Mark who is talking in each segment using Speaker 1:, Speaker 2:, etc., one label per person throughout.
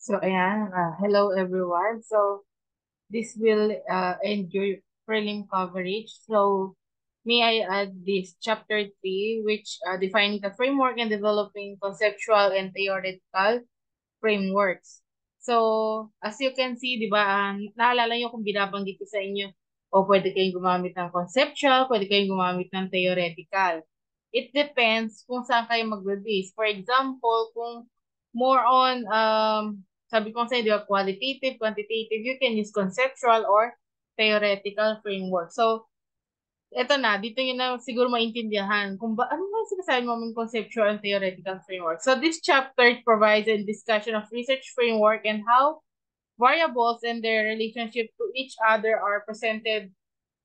Speaker 1: So, ayan, hello everyone. So, this will end your prelim coverage. So, may I add this chapter 3, which defining the framework and developing conceptual and theoretical frameworks. So, as you can see, di ba, naalala nyo kung binabanggit ko sa inyo, o pwede kayong gumamit ng conceptual, pwede kayong gumamit ng theoretical. It depends kung saan kayo magbe-base. For example, kung more on, sabi ko sa inyo, di ba, qualitative, quantitative, you can use conceptual or theoretical framework. So, eto na, dito yun na siguro maintindihan kung ano ba sinasabi mo ng conceptual and theoretical framework. So this chapter provides a discussion of research framework and how variables and their relationship to each other are presented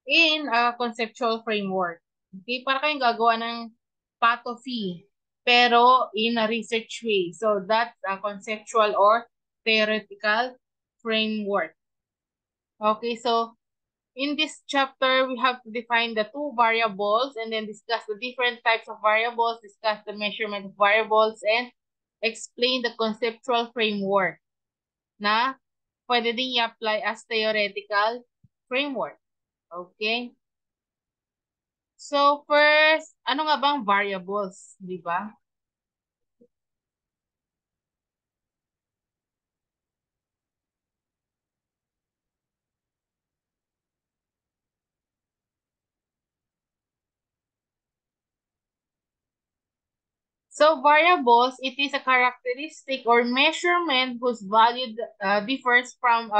Speaker 1: in a conceptual framework. Okay, para kayong gagawa ng patophy, pero in a research way. So that's a conceptual or theoretical framework. Okay, so in this chapter, we have to define the two variables and then discuss the different types of variables, discuss the measurement of variables, and explain the conceptual framework na pwede din i-apply as theoretical framework. Okay? So first, ano nga bang variables, di ba? So variables, it is a characteristic or measurement whose value differs from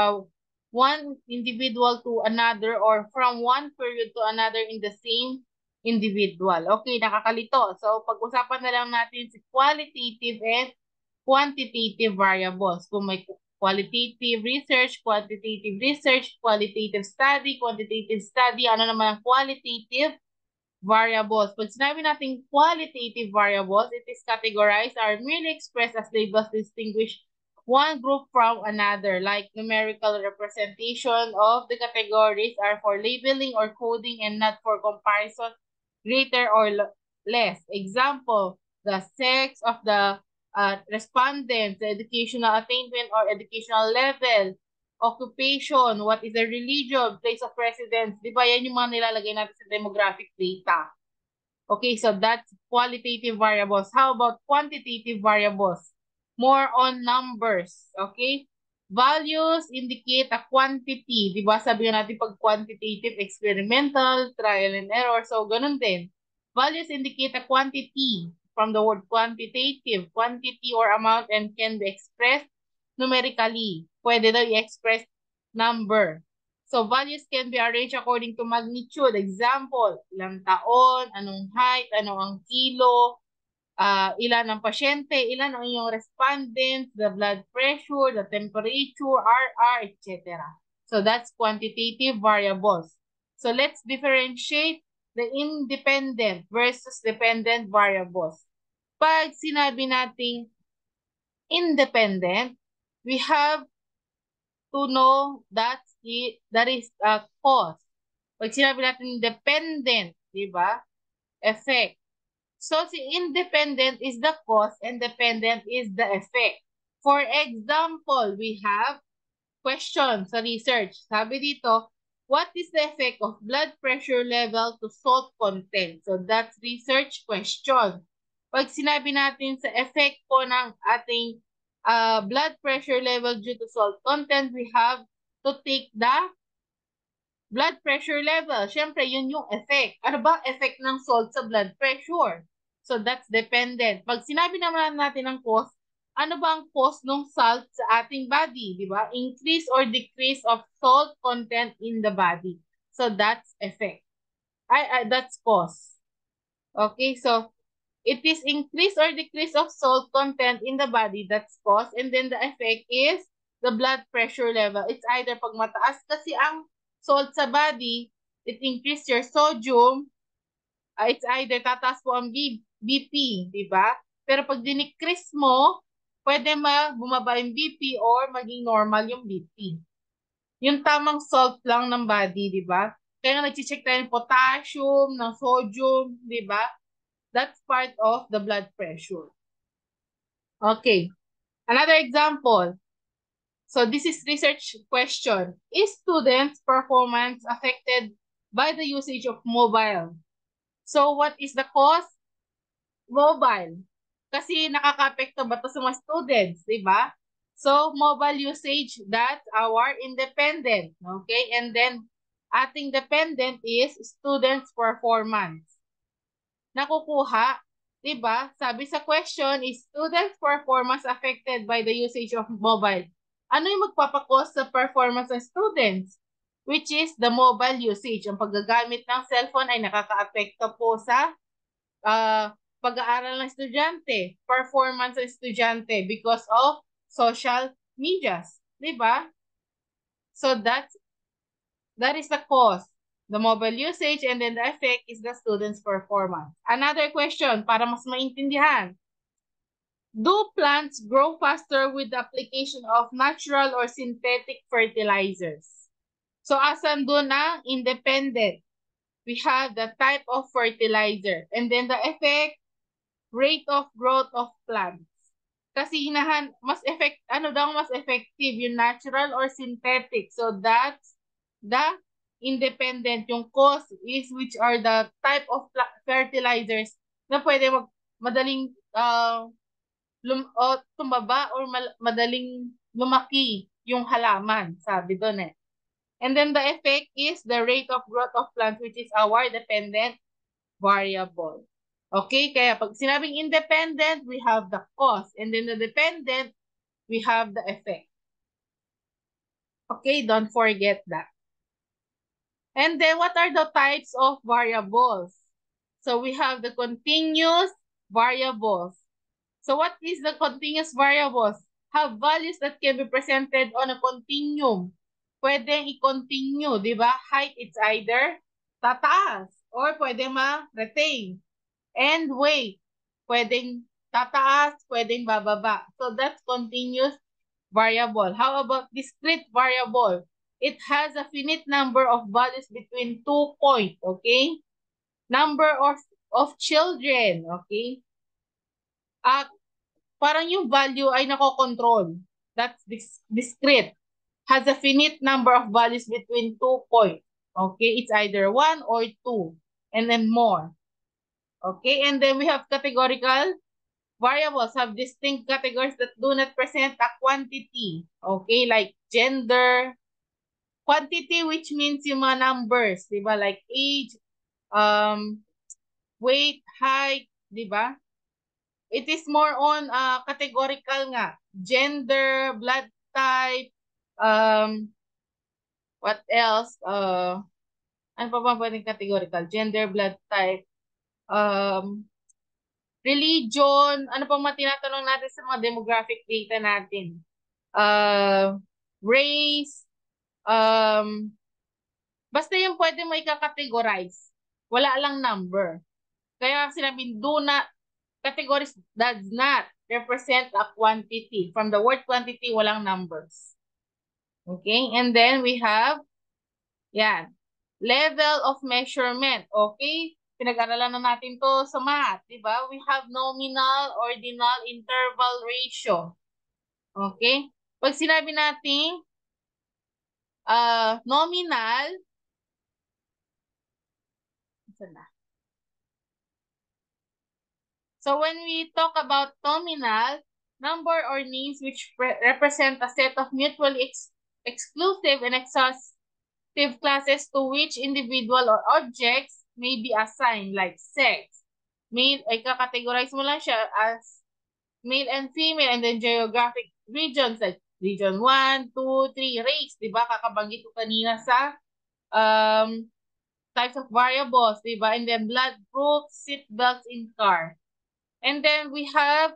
Speaker 1: one individual to another or from one period to another in the same individual. Okay, nakakalito. So pag-usapan na lang natin si qualitative and quantitative variables. Kung may qualitative research, quantitative study, quantitative study, ano naman ang qualitative variables. Pag sinabi natin qualitative variables, it is categorized or merely expressed as labels distinguish one group from another, like numerical representation of the categories are for labeling or coding and not for comparison, greater or less. Example, the sex of the respondents, the educational attainment or educational level, occupation, what is the religion, place of residence. Di ba yan yung mga nilalagay natin sa demographic data? Okay, so that's qualitative variables. How about quantitative variables? More on numbers, okay? Values indicate a quantity. Di ba sabi natin pag quantitative, experimental, trial and error. So, ganun din. Values indicate a quantity from the word quantitative. Quantity or amount and can be expressed numerically. Pwede daw i-express number. So, values can be arranged according to magnitude. Example, ilang taon, anong height, ano ang kilo, ilan ang pasyente, ilan ang iyong respondents, the blood pressure, the temperature, RR, etc. So, that's quantitative variables. So, let's differentiate the independent versus dependent variables. Pag sinabi nating independent, we have to know that is a cause. Pag sinabi natin dependent, di ba? Effect. So, si independent is the cause and dependent is the effect. For example, we have question sa research. Sabi dito, what is the effect of blood pressure level to salt content? So, that's research question. Pag sinabi natin sa effect po ng ating blood pressure level due to salt content, we have to take the blood pressure level. Siyempre, yun yung effect. Ano ba effect ng salt sa blood pressure? So, that's dependent. Pag sinabi naman natin ng cause, ano ba ang cause ng salt sa ating body? Di ba? Increase or decrease of salt content in the body. So, that's effect. That's cause. Okay, so, it is increase or decrease of salt content in the body. That's cause. And then the effect is the blood pressure level. It's either pag mataas kasi ang salt sa body, it increase your sodium. It's either tataas po ang BP, di ba? Pero pag dinikrease mo, pwede bumaba yung BP or maging normal yung BP. Yung tamang salt lang ng body, di ba? Kaya nga nag-check tayo ng potassium, ng sodium, di ba? That's part of the blood pressure. Okay. Another example. So this is research question. Is students' performance affected by the usage of mobile? So what is the cause? Mobile. Kasi nakaka-apekto ba to sa mga students, di ba? So mobile usage, that's our independent. Okay? And then ating dependent is students' performance. Nakukuha? 'Di ba? Sabi sa question, is students' performance affected by the usage of mobile? Ano yung magpapakos sa performance ng students? Which is the mobile usage. Ang paggagamit ng cellphone ay nakaka-apekto po sa pag-aaral ng estudyante, performance ng estudyante because of social medias. 'Di ba? So that is the cause. The mobile usage and then the effect is the student's performance. Another question para mas maintindihan. Do plants grow faster with the application of natural or synthetic fertilizers? So asan doon ang independent? We have the type of fertilizer and then the effect, rate of growth of plants. Kasi ano daw mas effective, yung natural or synthetic? So that's the independent. Yung cause is which are the type of fertilizers na pwede madaling tumaba or madaling lumaki yung halaman, sabi doon eh. And then the effect is the rate of growth of plants, which is our dependent variable. Okay, kaya pag sinabing independent, we have the cause. And then the dependent, we have the effect. Okay, don't forget that. And then what are the types of variables? So we have the continuous variables. So what is the continuous variables? Have values that can be presented on a continuum. Pwedeng i-continue, di ba? Height, it's either tataas or pwede ma-retain. And weight, pwedeng tataas, pwedeng bababa. So that's continuous variable. How about discrete variable? It has a finite number of values between 2 points, okay? Number of children, okay? Parang yung value ay nakokontrol. That's discrete. Has a finite number of values between 2 points. Okay, it's either 1 or 2, and then more. Okay, and then we have categorical variables have distinct categories that do not present a quantity. Okay, like gender, quantity which means yung mga numbers, di ba? Like age, weight, height, di ba? It is more on categorical nga. Gender, blood type, what else? Ano pa ba pwedeng categorical? Gender, blood type, religion, ano pa mga tinatanong natin sa mga demographic data natin? Race, basta yung pwede mo ika-categorize. Wala lang number. Kaya sinabing do not, categories does not represent a quantity. From the word quantity, walang numbers. Okay? And then we have, yan, level of measurement. Okay? Pinag-aralan na natin to sa math, di ba? We have nominal, ordinal, interval ratio. Okay? Pag sinabi natin nominal, so when we talk about nominal, number or names which represent a set of mutually exclusive and exhaustive classes to which individual or objects may be assigned, like sex. Male, ay kakategorize mo lang siya as male and female, and then geographic regions like region 1, 2, 3, race, di ba? Kakabanggit ko kanina sa types of variables, di ba? And then blood group, seat belts in car. And then we have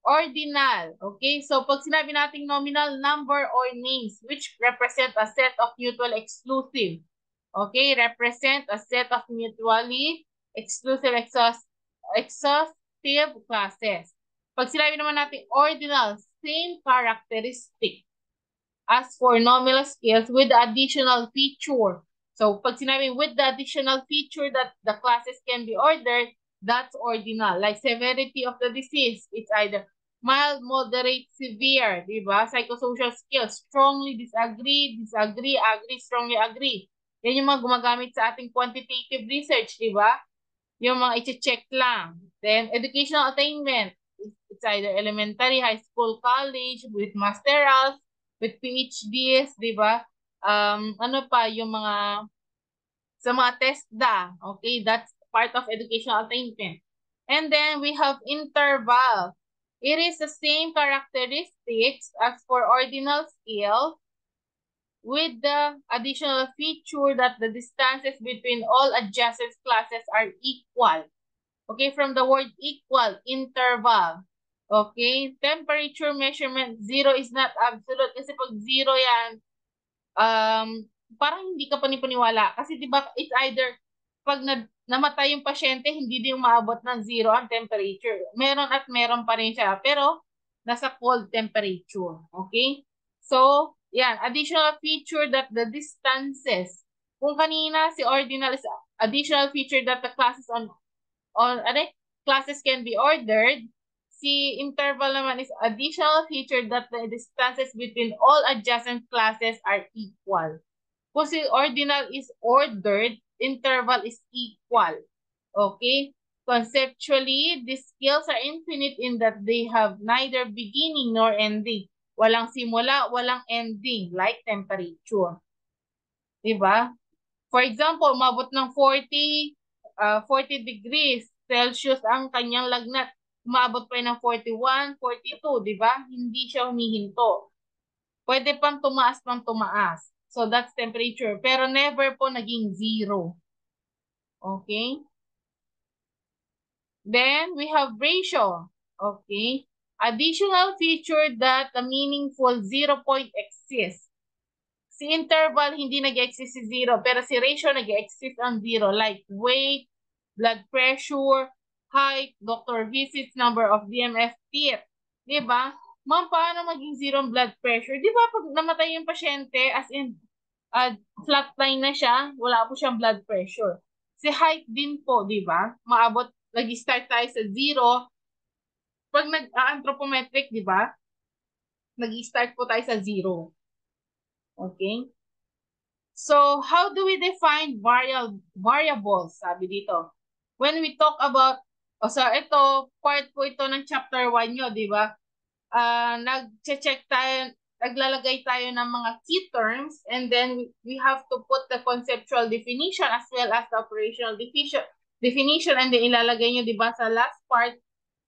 Speaker 1: ordinal. Okay? So pag sinabi nating nominal, number or names which represent a set of mutual exclusive. Okay? Represent a set of mutually exclusive exhaustive classes. Pag sinabi naman natin ordinal, same characteristic as for nominal scales with the additional feature. So pag sinabi with the additional feature that the classes can be ordered, that's ordinal. Like severity of the disease, it's either mild, moderate, severe, di ba? Psychosocial skills, strongly disagree, disagree, agree, strongly agree. Yan yung mga gumagamit sa ating quantitative research, di ba? Yung mga i-check lang. Then, educational attainment. It's either elementary, high school, college, with masterals, with PhDs, di ba? Ano pa, yung mga, sa mga TESDA. Okay, that's part of educational attainment. And then, we have interval. It is the same characteristics as for ordinal scale, with the additional feature that the distances between all adjacent classes are equal. Okay, from the word equal, interval. Okay, temperature measurement, zero is not absolute. Kasi pag zero yan, um, parang hindi ka panipaniwala. Kasi di ba it's either pag namatay yung pasyente, hindi din umaabot ng zero ang temperature. Meron at meron pa rin siya. Pero, nasa cold temperature. Okay? So, yan. Additional feature that the distances. Kung kanina, si ordinal is additional feature that the classes classes can be ordered. Si interval naman is additional feature that the distances between all adjacent classes are equal. Kung si ordinal is ordered, interval is equal. Okay? Conceptually, these skills are infinite in that they have neither beginning nor ending. Walang simula, walang ending, like temperature. Diba? For example, umabot ng 40 degrees Celsius ang kanyang lagnat. Umabot pa ng 41, 42, di ba? Hindi siya humihinto. Pwede pang tumaas. So, that's temperature. Pero never po naging zero. Okay? Then, we have ratio. Okay? Additional feature that a meaningful 0 point exists. Si interval, hindi nag-exist si zero. Pero si ratio, nag-exist ang zero. Like weight, blood pressure, height, doctor visits, number of DMF teeth. Diba? Ma'am, paano maging zero ang blood pressure? Diba pag namatay yung pasyente, as in, flatline na siya, wala po siyang blood pressure. Si height din po, diba? Maabot, nag-start tayo sa zero. Pag nag-anthropometric, diba? Nag-start po tayo sa zero. Okay? So, how do we define variables? Sabi dito. When we talk about, ito, part po ito ng chapter 1 nyo, di ba? Nag-check tayo, naglalagay tayo ng mga key terms, and then we have to put the conceptual definition as well as the operational definition, and then ilalagay nyo, di ba, sa last part,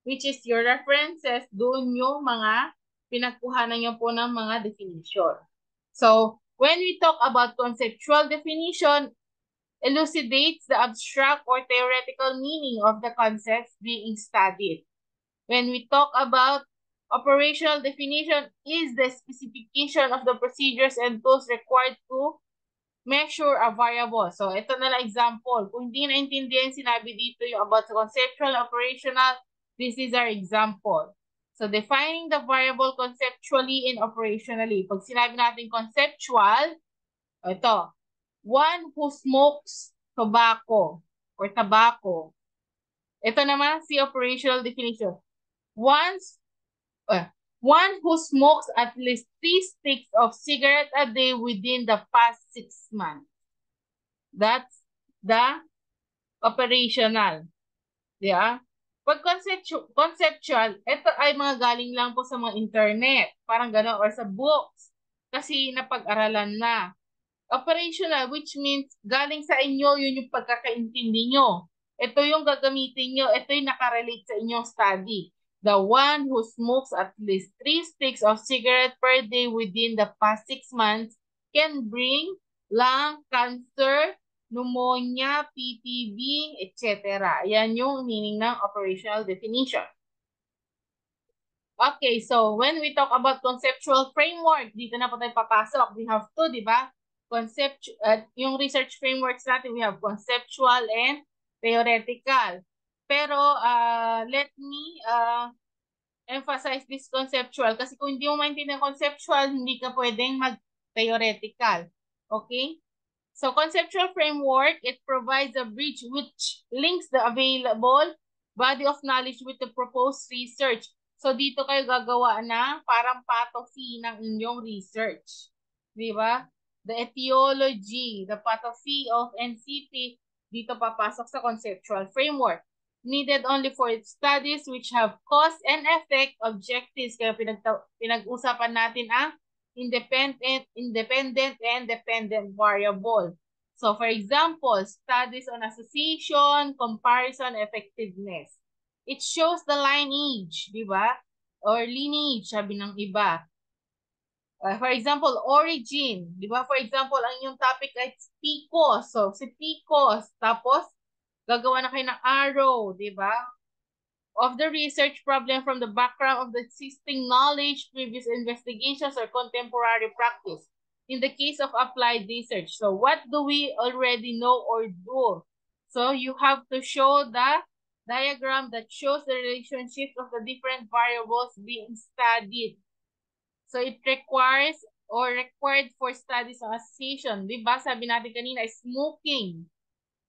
Speaker 1: which is your references, doon yung mga pinagkuhanan nyo po ng mga definition. So, when we talk about conceptual definition, elucidates the abstract or theoretical meaning of the concepts being studied. When we talk about operational definition, is the specification of the procedures and tools required to measure a variable. So, ito na lang example. Kung hindi naintindihan sinabi dito yung about conceptual, operational, this is our example. So, defining the variable conceptually and operationally. Pag sinabi natin conceptual, ito, one who smokes tobacco or tobacco. Ito naman si operational definition. One who smokes at least 3 sticks of cigarette a day within the past 6 months. That's the operational. Yeah? Pag conceptual, ito ay mga galing lang po sa mga internet. Parang gano'n, or sa books. Kasi napag-aralan na. Operational, which means galing sa inyo, yun yung pagkakaintindi nyo. Ito yung gagamitin nyo. Ito yung nakarelate sa inyong study. The one who smokes at least 3 sticks of cigarette per day within the past 6 months can bring lung cancer, pneumonia, PTB, etc. Yan yung meaning ng operational definition. Okay, so when we talk about conceptual framework, dito na po tayo papasok. We have two, di ba? Yung research frameworks natin, we have conceptual and theoretical. Pero let me emphasize this conceptual kasi kung hindi mo maintindihan conceptual, hindi ka pwedeng mag-theoretical. Okay? So, conceptual framework, it provides a bridge which links the available body of knowledge with the proposed research. So, dito kayo gagawa ng parang patophy ng inyong research. Di ba? The etiology, the patophy of NCP, dito papasok sa conceptual framework. Needed only for studies which have cause and effect objectives. Kaya pinag-usapan natin ang independent, and dependent variable. So, for example, studies on association, comparison, effectiveness. It shows the lineage, di ba? Or lineage, sabi ng iba. For example, origin. Di ba? For example, ang inyong topic ay Picos. So, si Picos. Tapos, gagawa na kayo ng arrow. Di ba? Of the research problem from the background of the existing knowledge, previous investigations, or contemporary practice. In the case of applied research. So, what do we already know or do? So, you have to show the diagram that shows the relationship of the different variables being studied. So, it requires or required for studies on association. Diba? Sabi natin kanina, smoking.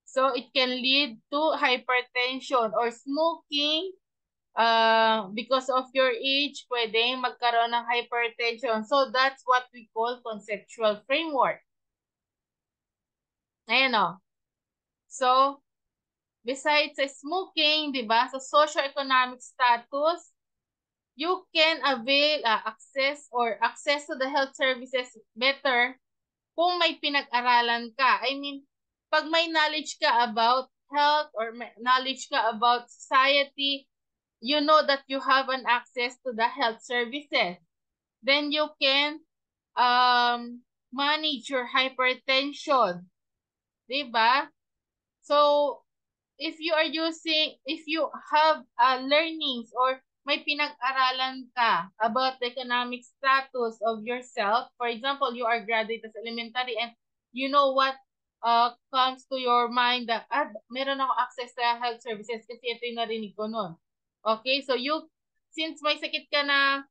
Speaker 1: So, it can lead to hypertension or smoking because of your age, pwedeng magkaroon ng hypertension. So, that's what we call conceptual framework. Ayan o. So, besides sa smoking, di ba, sa socioeconomic status, you can avail access to the health services better kung may pinag-aralan ka. I mean, pag may knowledge ka about health or may knowledge ka about society, you know that you have an access to the health services. Then you can manage your hypertension. Diba? So, if you have learnings or may pinag-aralan ka about the economic status of yourself, for example, you are graduate as elementary and you know what comes to your mind that meron ako access sa health services kasi ito yung narinig ko nun. Okay, so since may sakit ka na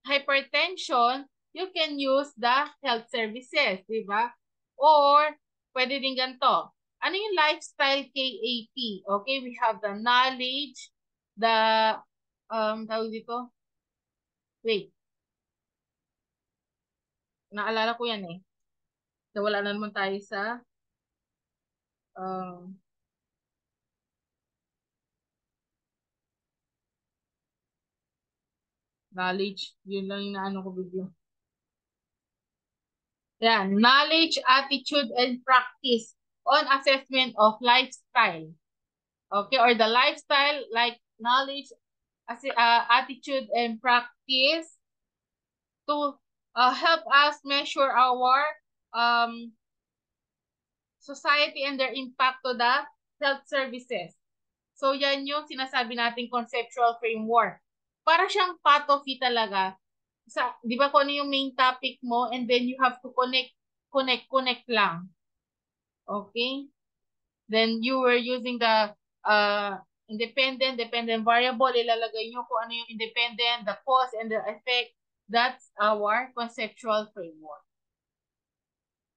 Speaker 1: hypertension, you can use the health services, di ba? Or, pwede din ganito. Ano yung lifestyle KAP? Okay, we have the knowledge, the, tawag dito, wait, naalala ko yan eh. Nawala na naman tayo sa, um, knowledge, yun lang yung naano ko bigla. Yan, knowledge, attitude, and practice on assessment of lifestyle. Okay, or the lifestyle like knowledge, attitude, and practice to help us measure our society and their impact to the health services. So, yan yung sinasabi nating conceptual framework. Para siyang patophy talaga. Di ba kung ano yung main topic mo and then you have to connect lang. Okay? Then you were using the dependent variable. Ilalagay nyo kung ano yung independent, the cause, and the effect. That's our conceptual framework.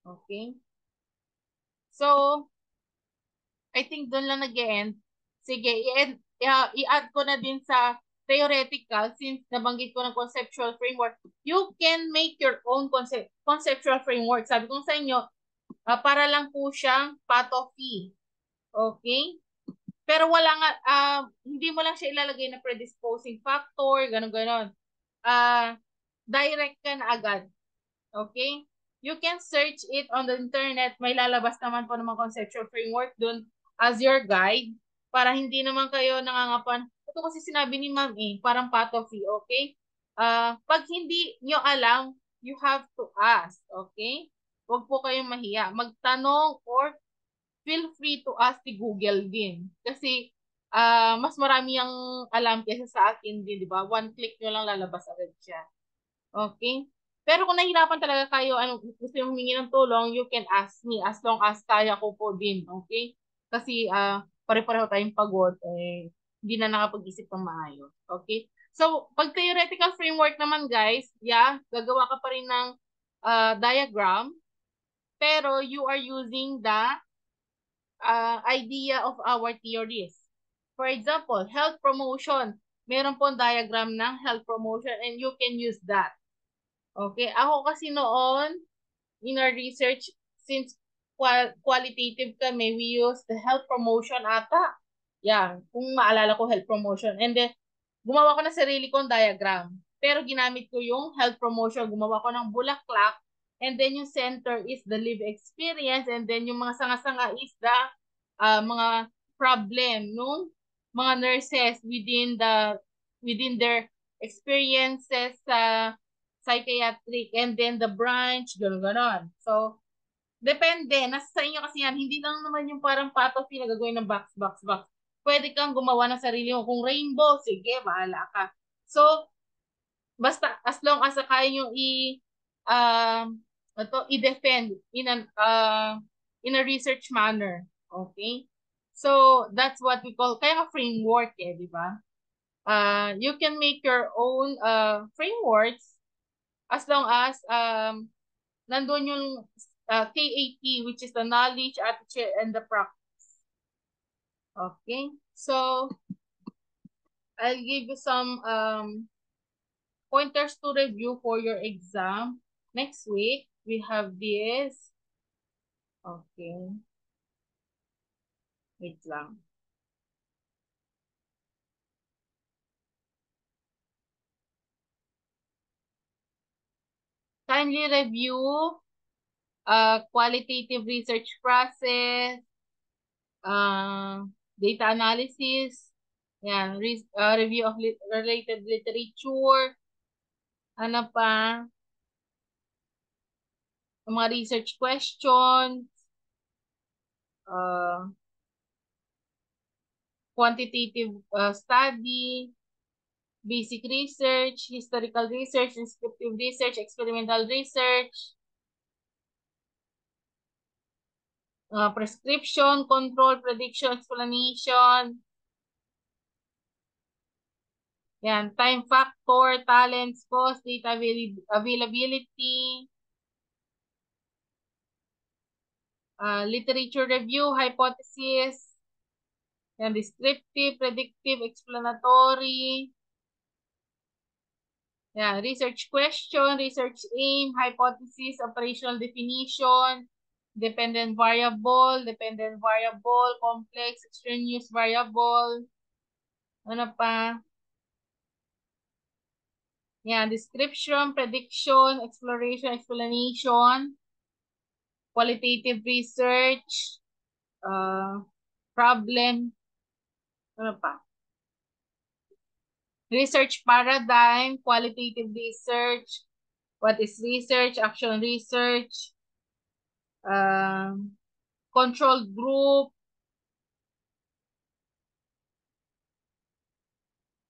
Speaker 1: Okay? So, I think doon lang nag-end. Sige, i-add ko na din sa theoretical since nabanggit ko ng conceptual framework. You can make your own conceptual framework. Sabi ko sa inyo, para lang po siyang patophy. Okay? Pero wala nga, hindi mo lang siya ilalagay na predisposing factor, gano'n-gano'n. Direct ka na agad. Okay? You can search it on the internet. May lalabas naman po ng mga conceptual framework dun as your guide para hindi naman kayo nangangapan. Ito kasi sinabi ni ma'am parang patophy, okay? Pag hindi nyo alam, you have to ask, okay? Huwag po kayong mahiya. Magtanong or feel free to ask si Google din. Kasi mas marami ang alam kaysa sa akin din, di ba? One click nyo lang lalabas agad siya. Okay? Pero kung nahirapan talaga kayo, gusto yung humingi ng tulong, you can ask me as long as kaya ko po din. Okay? Kasi pare-pareho tayong pagod, hindi na nakapag-isip ng maayos. Okay? So, pag theoretical framework naman guys, gagawa ka pa rin ng diagram, pero you are using the idea of our theories. For example, health promotion. meron pong diagram ng health promotion and you can use that. Okay? Ako kasi noon, in our research, since qualitative kami, we use the health promotion ata. Yeah, kung maalala ko, health promotion. And then, gumawa ko na sarili kong diagram. Pero ginamit ko yung health promotion. Gumawa ko ng bulaklak. And then yung center is the live experience. And then yung mga sanga-sanga is the mga problem nung mga nurses within their experiences sa psychiatric and then the branch, gano'n. So, depende. Nasa sa inyo kasi yan. Hindi lang naman yung parang patos na gagawin ng box, box, box. Pwede kang gumawa ng sarili mo. Kung rainbow, sige, bahala ka. So, basta as long as kaya nyo i-defend in a research manner. Okay? So, that's what we call, kaya nga framework di ba? You can make your own frameworks as long as nandun yung KAT, which is the knowledge, attitude, and the practice. Okay? So, I'll give you some pointers to review for your exam. Next week, we have this. Okay. Wait lang. Kindly review qualitative research process, data analysis, yan, review of related literature, ano pa, mga research questions, uh, quantitative study, basic research, historical research, descriptive research, experimental research, prescription, control, prediction, explanation, yan, time factor, talents, cost, data availability, literature review, hypothesis, yan, descriptive, predictive, explanatory, yan, research question, research aim, hypothesis, operational definition, dependent variable, complex, extraneous variable, ano pa, yan, description, prediction, exploration, explanation, qualitative research, problem, ano pa? Research paradigm, qualitative research, what is research, action research, control group,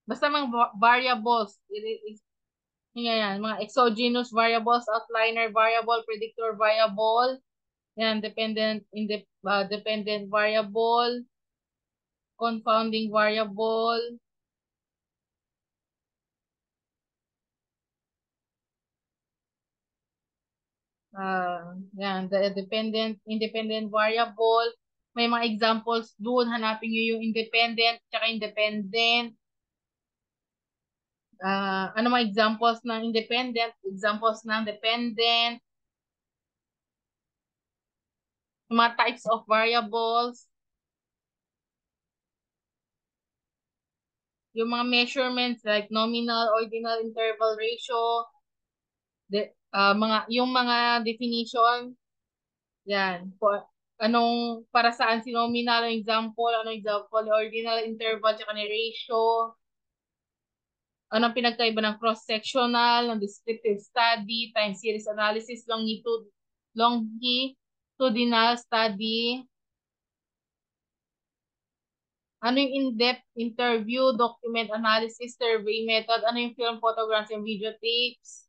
Speaker 1: basta mga variables, yan, mga exogenous variables, outliner variable, predictor variable, yan, dependent variable, confounding variable, yan, the independent variable. May mga examples doon. Hanapin nyo yung independent, tsaka independent. Ano mga examples ng independent, examples ng dependent, mga types of variables, yung mga measurements like nominal, ordinal, interval ratio, yung mga definition, yan. Para saan si nominal, anong example, ordinal, interval, tsaka ni ratio, anong pinagkaiba ng cross-sectional, ng descriptive study, time series analysis, longitudinal study, ano yung in-depth interview, document analysis, survey method, ano yung film, photographs, and videotapes,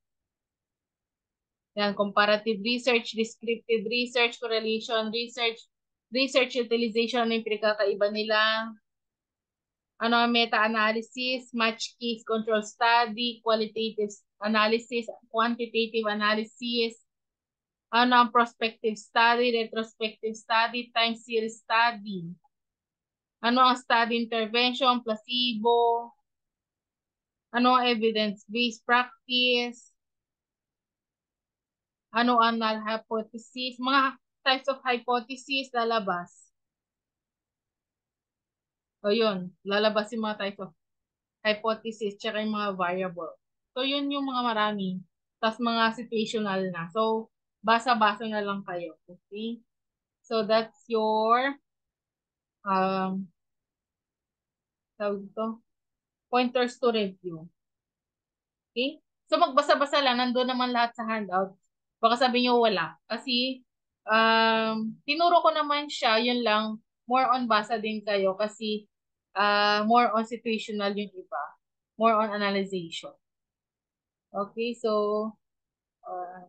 Speaker 1: yan, comparative research, descriptive research, correlation research, research utilization, ano yung pinagkakaiba nila, ano ang meta-analysis, match case control study, qualitative analysis, quantitative analysis, ano ang prospective study, retrospective study, time series study, ano ang study intervention, placebo, Ano ang evidence-based practice? Ano ang null hypothesis? Mga types of hypothesis lalabas. O yun, lalabas yung mga types of hypothesis tsaka yung mga variable. So yun yung mga marami. Tapos mga situational na. So, basa-basa na lang kayo. Okay? So that's your um tawag ito, pointers to review. Okay? So magbasa-basa lang, nandoon naman lahat sa handout. Baka sabi nyo wala. Kasi tinuro ko naman siya, yun lang, more on basa din kayo kasi more on situational yung iba. More on analyzation. Okay, so uh,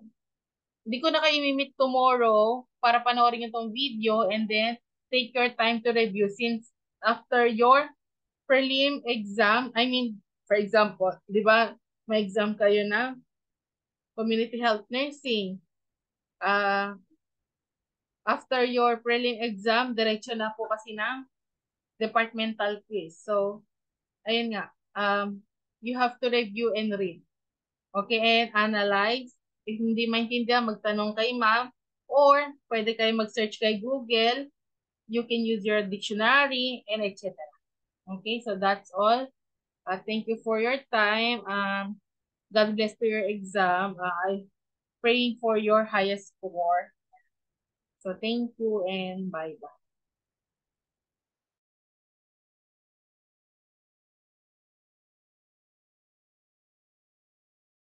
Speaker 1: hindi ko na kayo meet tomorrow para panoorin yung tong video and then take your time to review since after your prelim exam, I mean, for example, di ba, may exam kayo na community health nursing. After your prelim exam, diretso na po kasi ng departmental quiz. So, ayun nga, you have to review and read. Okay, and analyze. If hindi maintindihan, magtanong kay ma'am or pwede kayo mag-search kay Google. You can use your dictionary and etc. Okay, so that's all. Thank you for your time. God bless to your exam. I'm praying for your highest score. So thank you and bye-bye.